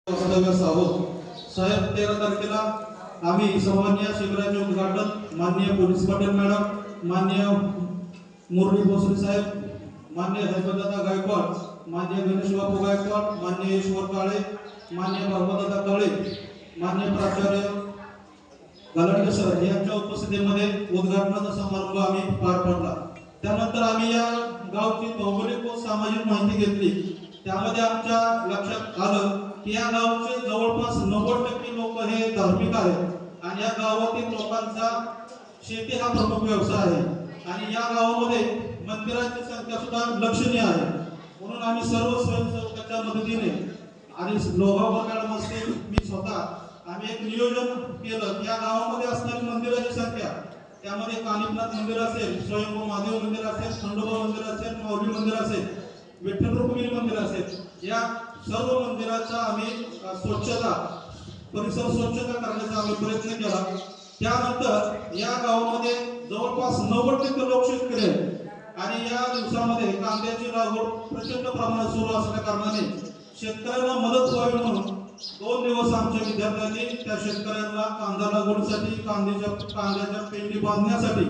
साहेब 13 तारखेला आम्ही सर्वांनी शिबिराचे उद्घाटन माननीय पोलीस पाटील मॅडम, माननीय मुरली भोसले साहेब, माननीय हैदरदादा गायकवाड, माननीय गणेश बापू गायकवाड, माननीय ईश्वर काळे, माननीय बाबादादा काळे, माननीय प्राचार्य गलांडे सर यांच्या उपस्थितीमध्ये उद्घाटनाचा समारंभ आम्ही पार पडला। त्यानंतर आम्ही या गावची भौगोलिक व सामाजिक माहिती घेतली। त्यामध्ये आमच्या लक्षात आलं की या गावचे जवळपास 90% लोक हे धार्मिक आहेत आणि या गावातील लोकांचा शेती हा प्रमुख व्यवसाय आहे आणि या गावामध्ये मंदिरांची संख्या सुद्धा लक्षणीय आहे। म्हणून आम्ही सर्व स्वयंसेवकांच्या मदतीने आणि लोगाव मॅडम असतील, मी स्वतः आम्ही एक नियोजन केलं की या गावामध्ये असणारी मंदिराची संख्या, त्यामध्ये कानिपनाथ मंदिर असेल, स्वयंभू महादेव मंदिर असेल, खंडोबा मंदिर असेल, माऊली मंदिर असेल, विठ्ठल रुक्मिणी मंदिर असेल, या सर्व मंदिराचा आम्ही स्वच्छता परिसर स्वच्छता करण्याचा आम्ही प्रयत्न केला। त्यानंतर या गावामध्ये जवळपास 90% लोक शेतकरी आहेत आणि या दिवसामध्ये कांद्याची लागवड प्रचंड प्रमाणात सुरू असल्या कारणाने शेतकऱ्यांना मदत व्हावी म्हणून 2 दिवस आमच्या विद्यार्थ्यांनी त्या शेतकऱ्यांना कांदा लागवडीसाठी कांद्याच्या पेंडी बांधण्यासाठी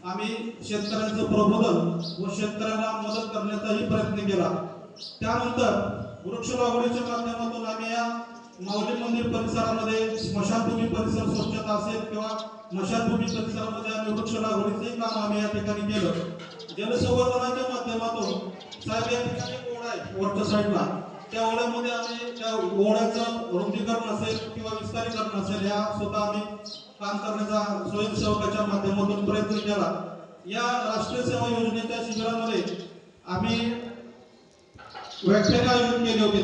आम्ही शेतकऱ्यांचं प्रबोधन व शेतकऱ्यांना मदत करण्याचाही प्रयत्न केला। त्यानंतर वृक्ष लागवडीच्या माध्यमातून आम्ही या माऊली मंदिर परिसरामध्ये स्मशानभूमी परिसर स्वच्छता असेल किंवा स्मशानभूमी परिसरामध्ये आम्ही वृक्ष लागवडीचे काम आम्ही या ठिकाणी केलं। जलसंवर्धनाच्या माध्यमातून साहेब या ठिकाणी ओढा आहे वरच्या साईडला, त्या ओढ्यामध्ये आम्ही त्या ओढ्याचं रुंदीकरण असेल किंवा विस्तारीकरण असेल या स्वतः आम्ही काम करण्याचा स्वयंसेवकाच्या माध्यमातून प्रयत्न केला। या राष्ट्रीय सेवा योजनेच्या शिबिरामध्ये आम्ही व्याख्यान आयोजित केले होते।